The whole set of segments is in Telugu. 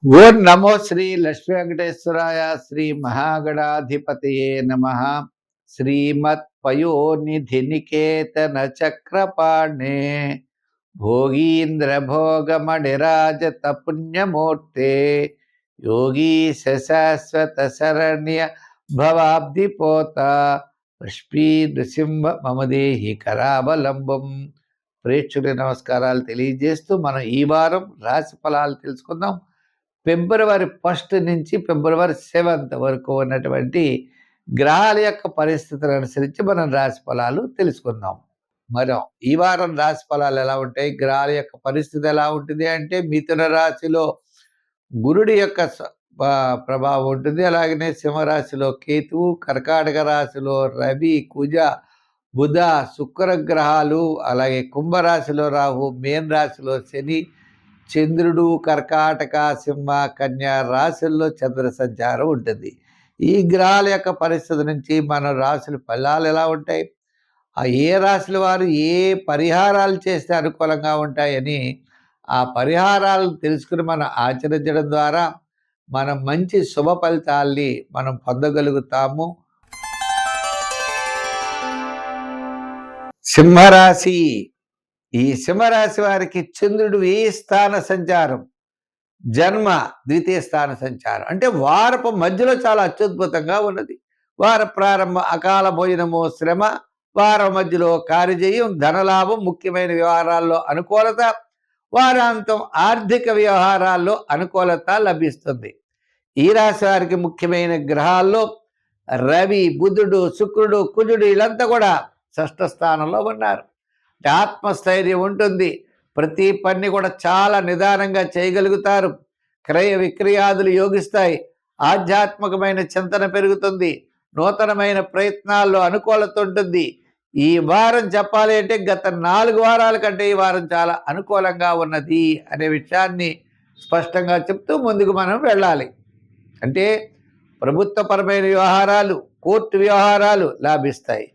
ఓం నమో శ్రీ లక్ష్మీ వెంకటేశ్వరాయ శ్రీ మహాగణాధిపతయే నమ. శ్రీమత్ పయోనిధి నికేతన చక్రపాణే భోగీంద్ర భోగమణిరాజత పుణ్యమూర్తే యోగీశ శాశ్వత శరణ్య భవాబ్దిపోత లక్ష్మీ నృసింహ మమదేహి కరావలంబం. ప్రేక్షకుల నమస్కారాలు తెలియజేస్తూ మనం ఈ వారం రాశి ఫలాలు తెలుసుకుందాం. ఫిబ్రవరి 1 నుంచి ఫిబ్రవరి 7 వరకు ఉన్నటువంటి గ్రహాల యొక్క పరిస్థితులను అనుసరించి మనం రాశి ఫలాలు తెలుసుకుందాం. మనం ఈ వారం రాశి ఫలాలు ఎలా ఉంటాయి, గ్రహాల యొక్క పరిస్థితి ఎలా ఉంటుంది అంటే, మిథున రాశిలో గురుడి యొక్క ప్రభావం ఉంటుంది. అలాగనే సింహరాశిలో కేతువు, కర్కాటక రాశిలో రవి, కుజ, బుధ, శుక్ర గ్రహాలు, అలాగే కుంభరాశిలో రాహు, మేన రాశిలో శని, చంద్రుడు, కర్కాటక, సింహ, కన్యా రాశుల్లో చంద్ర సంచారం ఉంటుంది. ఈ గ్రహాల యొక్క పరిస్థితి నుంచి మన రాశుల ఫలాలు ఎలా ఉంటాయి, ఆ ఏ రాశుల వారు ఏ పరిహారాలు చేస్తే అనుకూలంగా ఉంటాయని ఆ పరిహారాలు తెలుసుకుని మనం ఆచరించడం ద్వారా మనం మంచి శుభ ఫలితాల్ని మనం పొందగలుగుతాము. సింహరాశి. ఈ సింహరాశి వారికి చంద్రుడు ఏ స్థాన సంచారం, జన్మ ద్వితీయ స్థాన సంచారం అంటే వారపు మధ్యలో చాలా అత్యద్భుతంగా ఉన్నది. వార ప్రారంభం అకాల భోజనము, శ్రమ, వారం మధ్యలో కార్యజయం, ధనలాభం, ముఖ్యమైన వ్యవహారాల్లో అనుకూలత, వారాంతం ఆర్థిక వ్యవహారాల్లో అనుకూలత లభిస్తుంది. ఈ రాశి వారికి ముఖ్యమైన గ్రహాల్లో రవి, బుధుడు, శుక్రుడు, కుజుడు వీళ్ళంతా కూడా 6వ స్థానంలో ఉన్నారు. ఆత్మస్థైర్యం ఉంటుంది. ప్రతి పని కూడా చాలా నిదానంగా చేయగలుగుతారు. క్రయ విక్రయాదులు యోగిస్తాయి. ఆధ్యాత్మికమైన చింతన పెరుగుతుంది. నూతనమైన ప్రయత్నాల్లో అనుకూలత ఉంటుంది. ఈ వారం చెప్పాలి అంటే గత 4 వారాల కంటే ఈ వారం చాలా అనుకూలంగా ఉన్నది అనే విషయాన్ని స్పష్టంగా చెప్తూ ముందుకు మనం వెళ్ళాలి. అంటే ప్రభుత్వపరమైన వ్యవహారాలు, కోర్టు వ్యవహారాలు లాభిస్తాయి.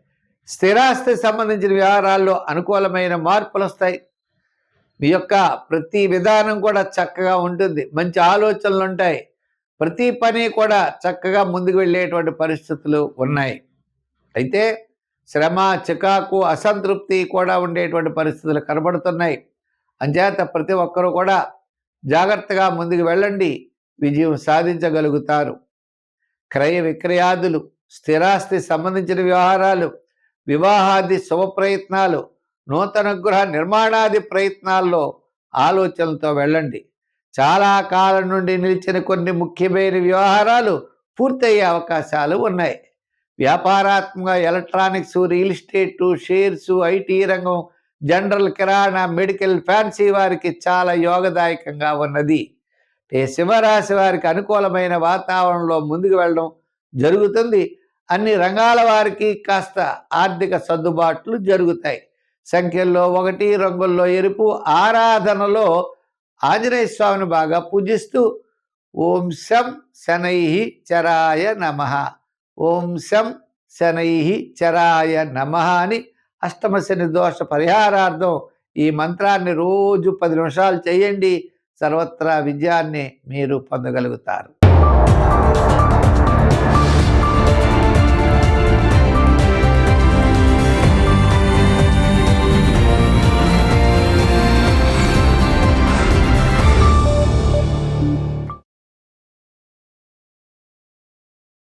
స్థిరాస్తి సంబంధించిన వ్యవహారాల్లో అనుకూలమైన మార్పులు వస్తాయి. మీ యొక్క ప్రతి విధానం కూడా చక్కగా ఉంటుంది. మంచి ఆలోచనలు ఉంటాయి. ప్రతి పని కూడా చక్కగా ముందుకు వెళ్ళేటువంటి పరిస్థితులు ఉన్నాయి. అయితే శ్రమ, చికాకు, అసంతృప్తి కూడా ఉండేటువంటి పరిస్థితులు కనబడుతున్నాయి. అంచేత ప్రతి ఒక్కరూ కూడా జాగ్రత్తగా ముందుకు వెళ్ళండి, విజయం సాధించగలుగుతారు. క్రయ విక్రయాదులు, స్థిరాస్తి సంబంధించిన వ్యవహారాలు, వివాహాది శుభ ప్రయత్నాలు, నూతన గృహ నిర్మాణాది ప్రయత్నాల్లో ఆలోచనలతో వెళ్ళండి. చాలా కాలం నుండి నిలిచిన కొన్ని ముఖ్యమైన వ్యవహారాలు పూర్తయ్యే అవకాశాలు ఉన్నాయి. వ్యాపారాత్మక, ఎలక్ట్రానిక్స్, రియల్ ఎస్టేటు, షేర్సు, ఐటీ రంగం, జనరల్ కిరాణా, మెడికల్, ఫ్యాన్సీ వారికి చాలా యోగదాయకంగా ఉన్నది. సింహరాశి వారికి అనుకూలమైన వాతావరణంలో ముందుకు వెళ్ళడం జరుగుతుంది. అన్ని రంగాల వారికి కాస్త ఆర్థిక సర్దుబాట్లు జరుగుతాయి. సంఖ్యల్లో 1, రంగుల్లో ఎరుపు, ఆరాధనలో ఆంజనేయ స్వామిని బాగా పూజిస్తూ ఓం శం శనైః చరాయ నమః, ఓం శం శనైః చరాయ నమః అని అష్టమ శని దోష పరిహారార్థం ఈ మంత్రాన్ని రోజు 10 నిమిషాలు చేయండి. సర్వత్రా విజయాన్ని మీరు పొందగలుగుతారు.